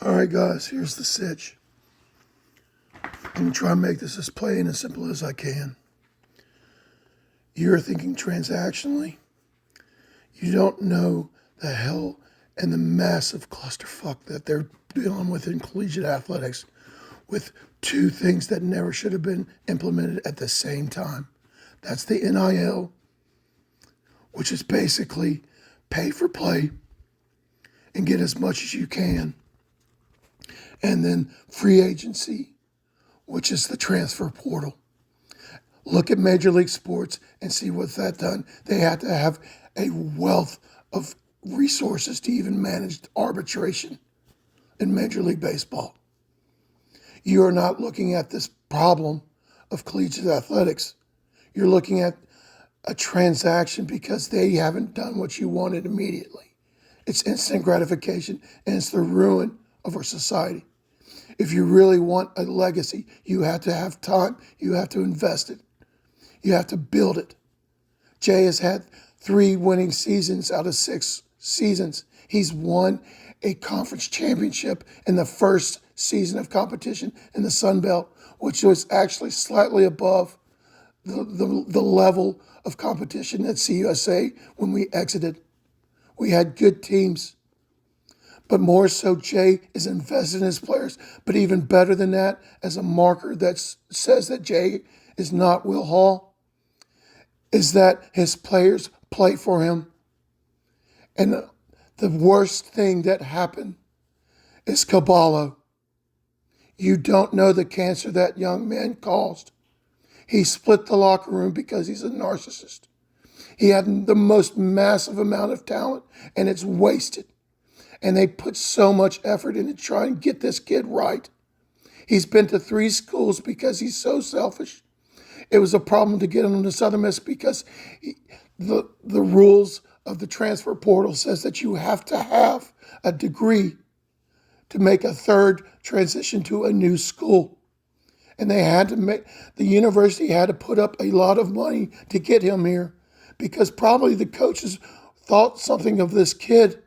All right, guys, here's the sitch. I'm going to try and make this as plain and simple as I can. You're thinking transactionally. You don't know the hell and the massive clusterfuck that they're dealing with in collegiate athletics with two things that never should have been implemented at the same time. That's the NIL, which is basically pay for play and get as much as you can. And then free agency, which is the transfer portal. Look at Major League Sports and see what's that done. They had to have a wealth of resources to even manage arbitration in Major League Baseball. You are not looking at this problem of collegiate athletics. You're looking at a transaction because they haven't done what you wanted immediately. It's instant gratification, and it's the ruin of our society. If you really want a legacy, you have to have time. You have to invest it. You have to build it. Jay has had 3 winning seasons out of 6 seasons. He's won a conference championship in the first season of competition in the Sun Belt, which was actually slightly above the level of competition at CUSA when we exited. We had good teams. But more so, Jay is invested in his players. But even better than that, as a marker that says that Jay is not Will Hall, is that his players play for him. And the worst thing that happened is Caballo. You don't know the cancer that young man caused. He split the locker room because he's a narcissist. He had the most massive amount of talent, and it's wasted. And they put so much effort into trying to get this kid right. He's been to 3 schools because he's so selfish. It was a problem to get him to Southern Miss because the rules of the transfer portal says that you have to have a degree to make a third transition to a new school. And the university had to put up a lot of money to get him here because probably the coaches thought something of this kid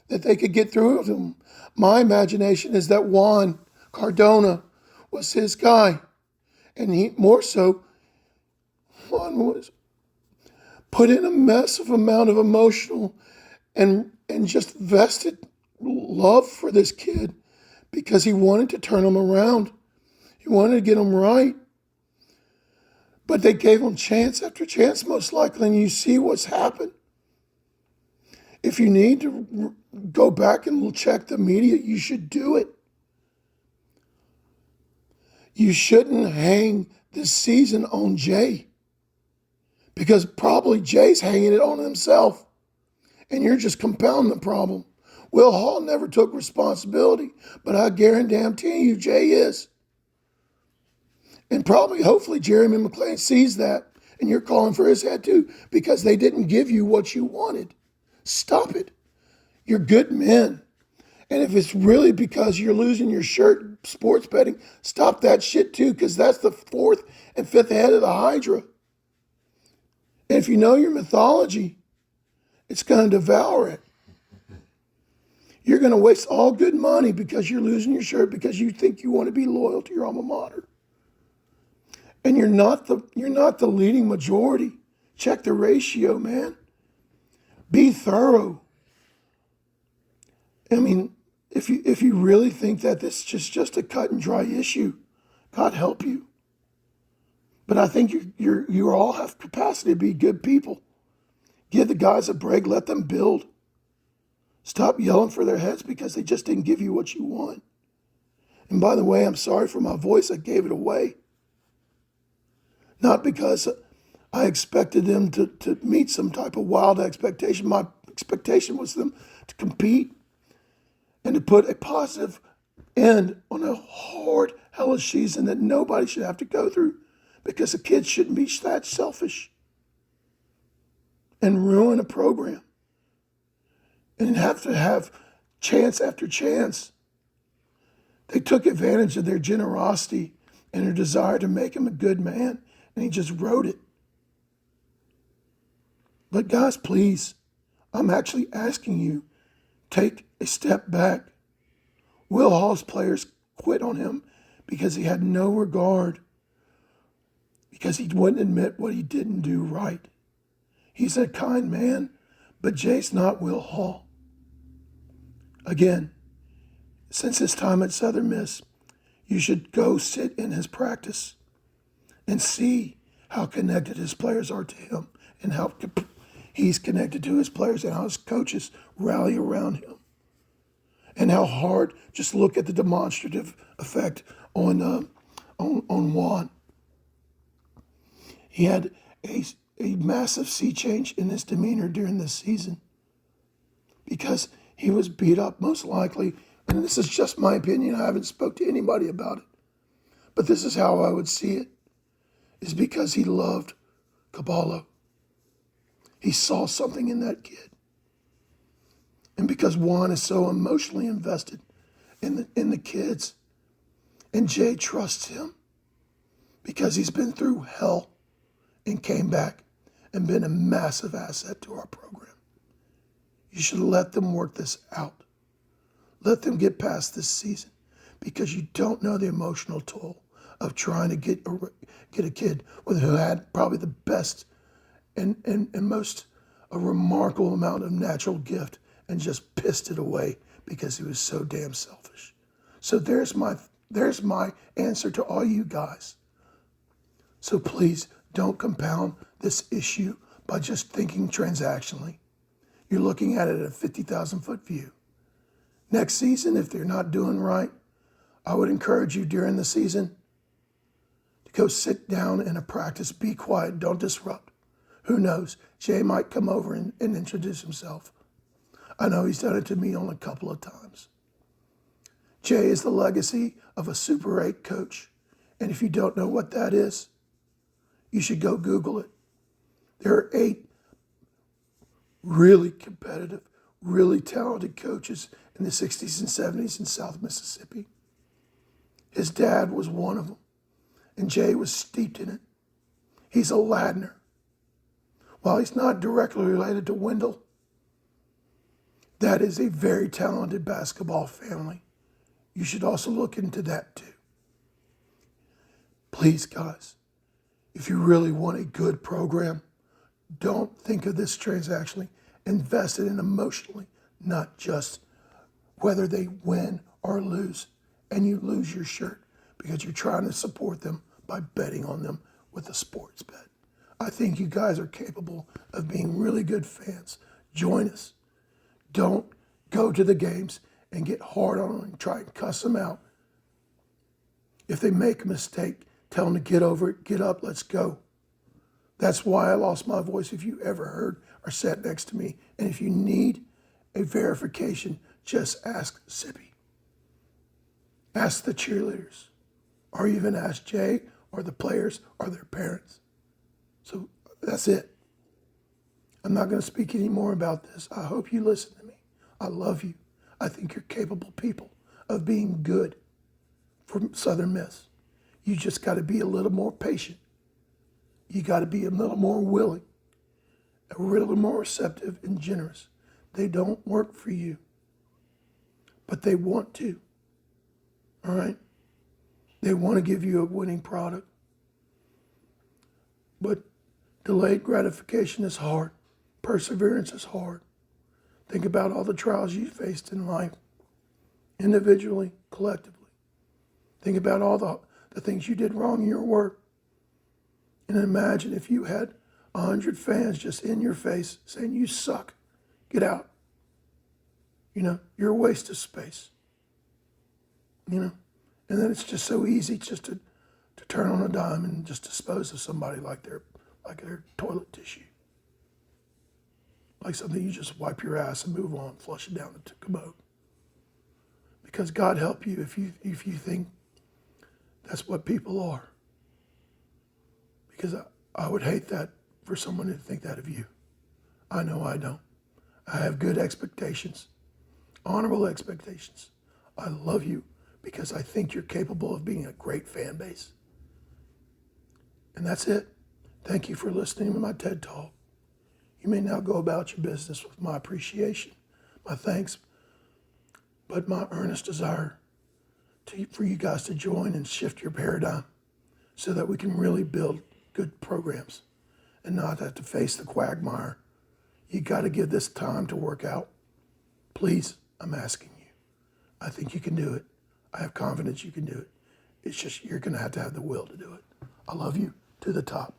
that they could get through with him. My imagination is that Juan Cardona was his guy. And he more so, Juan was put in a massive amount of emotional and just vested love for this kid because he wanted to turn him around. He wanted to get him right. But they gave him chance after chance, most likely, and you see what's happened. If you need to go back and check the media, you should do it. You shouldn't hang this season on Jay because probably Jay's hanging it on himself and you're just compounding the problem. Will Hall never took responsibility, but I guarantee you Jay is. And probably, hopefully, Jeremy McClain sees that and you're calling for his head too because they didn't give you what you wanted. Stop it. You're good men. And if it's really because you're losing your shirt sports betting, stop that shit too, because that's the 4th and 5th head of the Hydra. And if you know your mythology, it's going to devour it. You're going to waste all good money because you're losing your shirt because you think you want to be loyal to your alma mater. And you're not the leading majority. Check the ratio, man. Be thorough. I mean, if you really think that this is just a cut and dry issue, God help you. But I think you all have capacity to be good people. Give the guys a break. Let them build. Stop yelling for their heads because they just didn't give you what you want. And by the way, I'm sorry for my voice. I gave it away. Not because I expected them to meet some type of wild expectation. My expectation was them to compete and to put a positive end on a hard, hellish season that nobody should have to go through because the kids shouldn't be that selfish and ruin a program and have to have chance after chance. They took advantage of their generosity and their desire to make him a good man, and he just wrote it. But guys, please, I'm actually asking you, take a step back. Will Hall's players quit on him because he had no regard, because he wouldn't admit what he didn't do right. He's a kind man, but Jay's not Will Hall. Again, since his time at Southern Miss, you should go sit in his practice and see how connected his players are to him and how he's connected to his players and how his coaches rally around him. And how hard, just look at the demonstrative effect on Juan. He had a massive sea change in his demeanor during this season because he was beat up, most likely, and this is just my opinion, I haven't spoke to anybody about it, but this is how I would see it, is because he loved Caballo. He saw something in that kid. And because Juan is so emotionally invested in the kids, and Jay trusts him because he's been through hell and came back and been a massive asset to our program. You should let them work this out. Let them get past this season, because you don't know the emotional toll of trying to get a kid who had probably the best and most a remarkable amount of natural gift and just pissed it away because he was so damn selfish. So there's my answer to all you guys. So please don't compound this issue by just thinking transactionally. You're looking at it at a 50,000-foot view. Next season, if they're not doing right, I would encourage you during the season to go sit down in a practice, be quiet, don't disrupt. Who knows? Jay might come over and introduce himself. I know he's done it to me on a couple of times. Jay is the legacy of a Super 8 coach. And if you don't know what that is, you should go Google it. There are 8 really competitive, really talented coaches in the 60s and 70s in South Mississippi. His dad was one of them, and Jay was steeped in it. He's a Ladner. While he's not directly related to Wendell, that is a very talented basketball family. You should also look into that too. Please, guys, if you really want a good program, don't think of this transactionally. Invest it in emotionally, not just whether they win or lose, and you lose your shirt because you're trying to support them by betting on them with a sports bet. I think you guys are capable of being really good fans. Join us. Don't go to the games and get hard on them and try and cuss them out. If they make a mistake, tell them to get over it, get up, let's go. That's why I lost my voice, if you ever heard or sat next to me. And if you need a verification, just ask Sippy. Ask the cheerleaders, or even ask Jay or the players or their parents. So that's it. I'm not going to speak any more about this. I hope you listen to me. I love you. I think you're capable people of being good for Southern Miss. You just got to be a little more patient. You got to be a little more willing, a little more receptive and generous. They don't work for you, but they want to. All right? They want to give you a winning product. But delayed gratification is hard. Perseverance is hard. Think about all the trials you faced in life, individually, collectively. Think about all the things you did wrong in your work. And imagine if you had 100 fans just in your face saying, you suck, get out. You're a waste of space. And then it's just so easy just to turn on a dime and just dispose of somebody like their toilet tissue. Like something you just wipe your ass and move on, flush it down the commode. Because God help you if you think that's what people are. Because I would hate that for someone to think that of you. I know I don't. I have good expectations, honorable expectations. I love you because I think you're capable of being a great fan base. And that's it. Thank you for listening to my TED Talk. You may now go about your business with my appreciation, my thanks, but my earnest desire for you guys to join and shift your paradigm so that we can really build good programs and not have to face the quagmire. You got to give this time to work out. Please, I'm asking you. I think you can do it. I have confidence you can do it. It's just you're going to have the will to do it. I love you to the top.